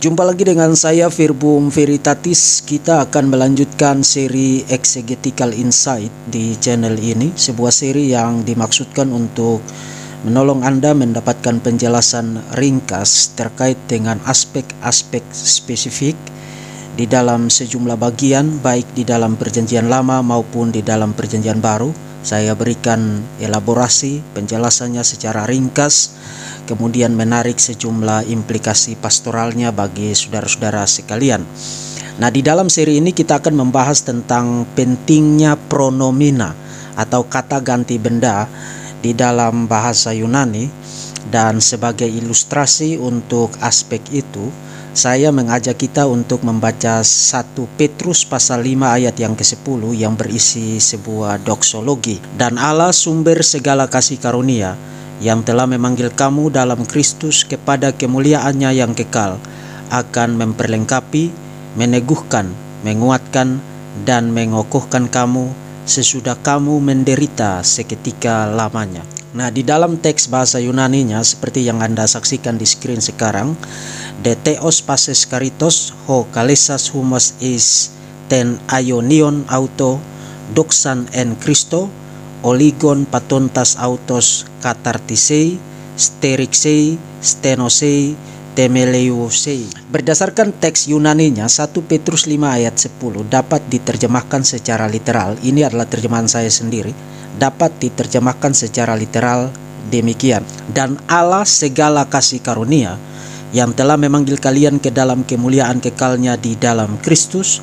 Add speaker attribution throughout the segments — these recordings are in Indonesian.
Speaker 1: Jumpa lagi dengan saya Virbum Veritatis. Kita akan melanjutkan seri Exegetical Insight di channel ini, sebuah seri yang dimaksudkan untuk menolong Anda mendapatkan penjelasan ringkas terkait dengan aspek-aspek spesifik di dalam sejumlah bagian, baik di dalam Perjanjian Lama maupun di dalam Perjanjian Baru. Saya berikan elaborasi penjelasannya secara ringkas, kemudian menarik sejumlah implikasi pastoralnya bagi saudara-saudara sekalian. Nah, di dalam seri ini kita akan membahas tentang pentingnya pronomina atau kata ganti benda di dalam bahasa Yunani, dan sebagai ilustrasi untuk aspek itu, saya mengajak kita untuk membaca 1 Petrus pasal 5 ayat yang ke-10 yang berisi sebuah doksologi. Dan Allah sumber segala kasih karunia yang telah memanggil kamu dalam Kristus kepada kemuliaannya yang kekal, akan memperlengkapi, meneguhkan, menguatkan, dan mengokohkan kamu sesudah kamu menderita seketika lamanya. Nah, di dalam teks bahasa Yunaninya seperti yang Anda saksikan di screen sekarang, de theos pases karitos ho kalesas humos is ten aionion auto doxan en Christo oligon patontas autos katartisei sterixei stenosei temeleusei. Berdasarkan teks Yunaninya, 1 Petrus 5 ayat 10 dapat diterjemahkan secara literal. Ini adalah terjemahan saya sendiri. Dapat diterjemahkan secara literal demikian: dan Allah segala kasih karunia yang telah memanggil kalian ke dalam kemuliaan kekalnya di dalam Kristus,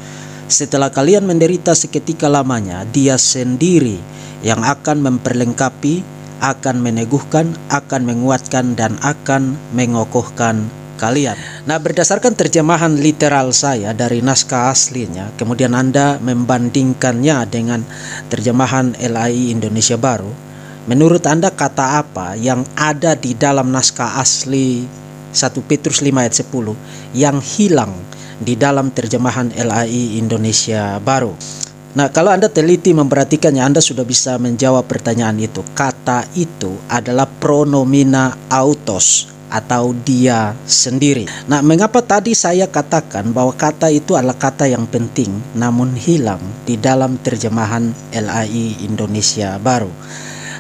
Speaker 1: setelah kalian menderita seketika lamanya, Dia sendiri yang akan memperlengkapi, akan meneguhkan, akan menguatkan, dan akan mengokohkan kalian. Nah, berdasarkan terjemahan literal saya dari naskah aslinya, kemudian Anda membandingkannya dengan terjemahan LAI Indonesia Baru, menurut Anda kata apa yang ada di dalam naskah asli 1 Petrus 5 ayat 10 yang hilang di dalam terjemahan LAI Indonesia Baru? Nah, kalau Anda teliti memperhatikannya, Anda sudah bisa menjawab pertanyaan itu. Kata itu adalah pronomina autos atau dia sendiri. Nah, mengapa tadi saya katakan bahwa kata itu adalah kata yang penting namun hilang di dalam terjemahan LAI Indonesia Baru?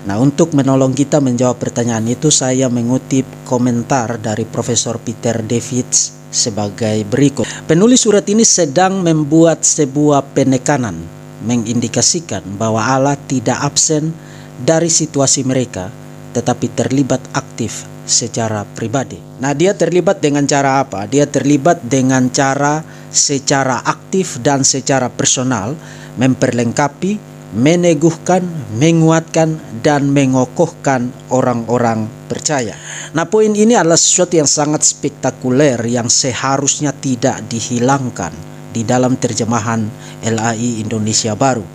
Speaker 1: Nah, untuk menolong kita menjawab pertanyaan itu, saya mengutip komentar dari Profesor Peter Davids sebagai berikut. Penulis surat ini sedang membuat sebuah penekanan mengindikasikan bahwa Allah tidak absen dari situasi mereka, tetapi terlibat aktif secara pribadi. Nah, Dia terlibat dengan cara apa? Dia terlibat dengan cara secara aktif dan secara personal memperlengkapi, meneguhkan, menguatkan, dan mengokohkan orang-orang percaya. Nah, poin ini adalah sesuatu yang sangat spektakuler yang seharusnya tidak dihilangkan di dalam terjemahan LAI Indonesia Baru.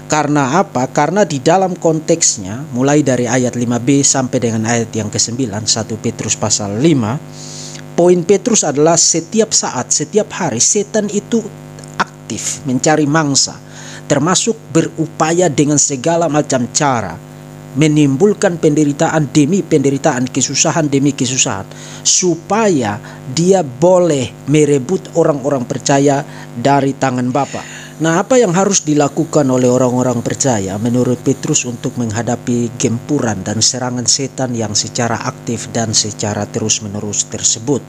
Speaker 1: Karena apa? Karena di dalam konteksnya, mulai dari ayat 5b sampai dengan ayat yang ke-9, 1 Petrus pasal 5, poin Petrus adalah setiap saat, setiap hari, setan itu aktif mencari mangsa, termasuk berupaya dengan segala macam cara menimbulkan penderitaan demi penderitaan, kesusahan demi kesusahan, supaya dia boleh merebut orang-orang percaya dari tangan Bapa. Nah, apa yang harus dilakukan oleh orang-orang percaya menurut Petrus untuk menghadapi gempuran dan serangan setan yang secara aktif dan secara terus-menerus tersebut?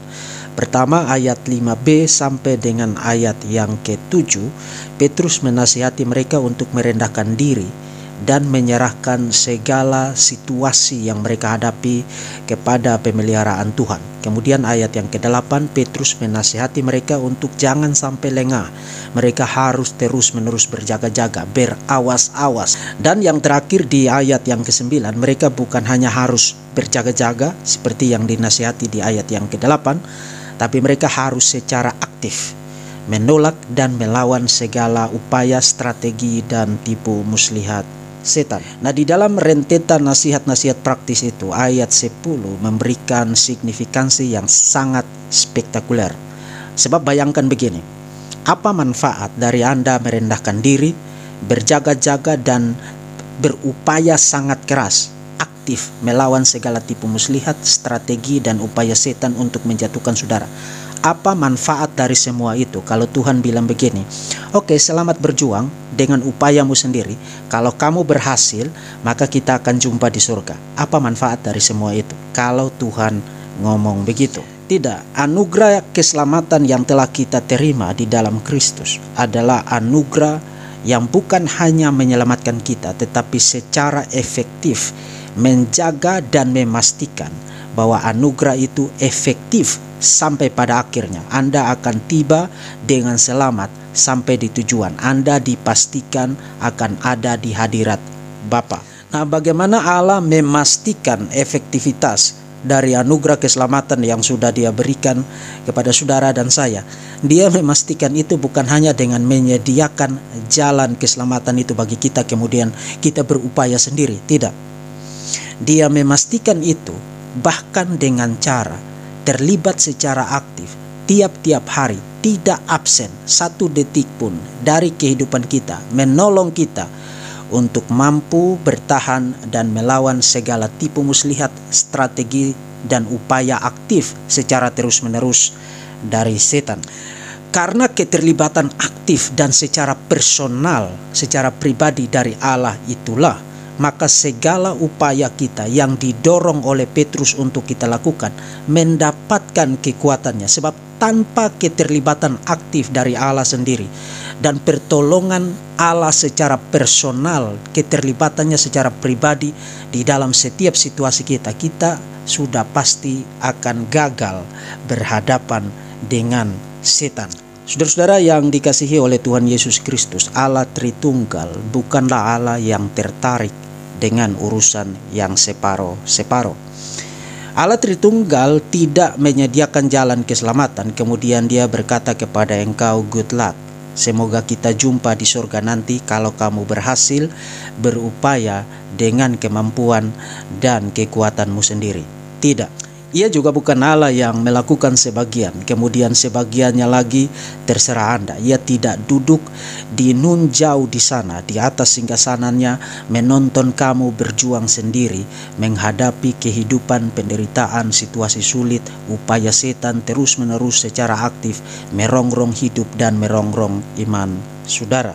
Speaker 1: Pertama, ayat 5b sampai dengan ayat yang ke-7, Petrus menasihati mereka untuk merendahkan diri dan menyerahkan segala situasi yang mereka hadapi kepada pemeliharaan Tuhan. Kemudian ayat yang ke-8, Petrus menasihati mereka untuk jangan sampai lengah. Mereka harus terus-menerus berjaga-jaga, berawas-awas. Dan yang terakhir di ayat yang ke-9, mereka bukan hanya harus berjaga-jaga seperti yang dinasihati di ayat yang ke-8, tapi mereka harus secara aktif menolak dan melawan segala upaya, strategi, dan tipu muslihat setan. Nah, di dalam rentetan nasihat-nasihat praktis itu, ayat 10 memberikan signifikansi yang sangat spektakuler. Sebab bayangkan begini, apa manfaat dari Anda merendahkan diri, berjaga-jaga, dan berupaya sangat keras, aktif melawan segala tipu muslihat, strategi, dan upaya setan untuk menjatuhkan saudara? Apa manfaat dari semua itu? Kalau Tuhan bilang begini, oke, selamat berjuang dengan upayamu sendiri. Kalau kamu berhasil, maka kita akan jumpa di surga. Apa manfaat dari semua itu? Kalau Tuhan ngomong begitu. Tidak, anugerah keselamatan yang telah kita terima di dalam Kristus adalah anugerah yang bukan hanya menyelamatkan kita, tetapi secara efektif menjaga dan memastikan bahwa anugerah itu efektif sampai pada akhirnya. Anda akan tiba dengan selamat sampai di tujuan. Anda dipastikan akan ada di hadirat Bapa. Nah, bagaimana Allah memastikan efektivitas dari anugerah keselamatan yang sudah Dia berikan kepada saudara dan saya? Dia memastikan itu bukan hanya dengan menyediakan jalan keselamatan itu bagi kita, kemudian kita berupaya sendiri. Tidak. Dia memastikan itu bahkan dengan cara terlibat secara aktif tiap-tiap hari, tidak absen satu detik pun dari kehidupan kita, menolong kita untuk mampu bertahan dan melawan segala tipu muslihat, strategi dan upaya aktif secara terus-menerus dari setan. Karena keterlibatan aktif dan secara personal, secara pribadi dari Allah itulah, maka segala upaya kita yang didorong oleh Petrus untuk kita lakukan mendapatkan kekuatannya. Sebab tanpa keterlibatan aktif dari Allah sendiri dan pertolongan Allah secara personal, keterlibatannya secara pribadi di dalam setiap situasi kita, kita sudah pasti akan gagal berhadapan dengan setan. Saudara-saudara yang dikasihi oleh Tuhan Yesus Kristus, Allah Tritunggal bukanlah Allah yang tertarik dengan urusan yang separo-separo. Allah Tritunggal tidak menyediakan jalan keselamatan, kemudian Dia berkata kepada engkau, good luck, semoga kita jumpa di surga nanti kalau kamu berhasil berupaya dengan kemampuan dan kekuatanmu sendiri. Tidak. Ia juga bukan Allah yang melakukan sebagian, kemudian sebagiannya lagi terserah Anda. Ia tidak duduk di nun jauh di sana, di atas singgasananya, menonton kamu berjuang sendiri, menghadapi kehidupan, penderitaan, situasi sulit, upaya setan terus-menerus secara aktif, merongrong hidup dan merongrong iman saudara.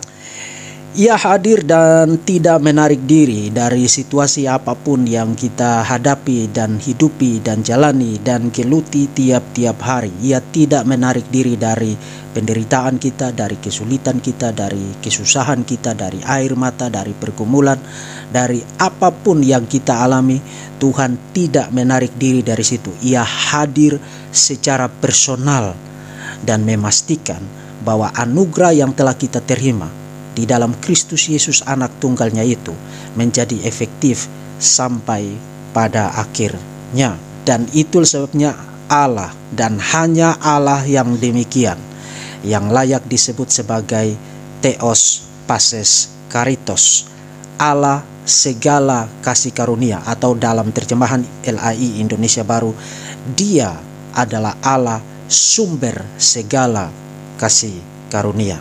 Speaker 1: Ia hadir dan tidak menarik diri dari situasi apapun yang kita hadapi dan hidupi dan jalani dan geluti tiap-tiap hari. Ia tidak menarik diri dari penderitaan kita, dari kesulitan kita, dari kesusahan kita, dari air mata, dari pergumulan, dari apapun yang kita alami. Tuhan tidak menarik diri dari situ. Ia hadir secara personal dan memastikan bahwa anugerah yang telah kita terima di dalam Kristus Yesus anak tunggalnya itu menjadi efektif sampai pada akhirnya. Dan itu sebabnya Allah, dan hanya Allah yang demikian, yang layak disebut sebagai Theos Passes Karitos, Allah segala kasih karunia, atau dalam terjemahan LAI Indonesia Baru, Dia adalah Allah sumber segala kasih karunia.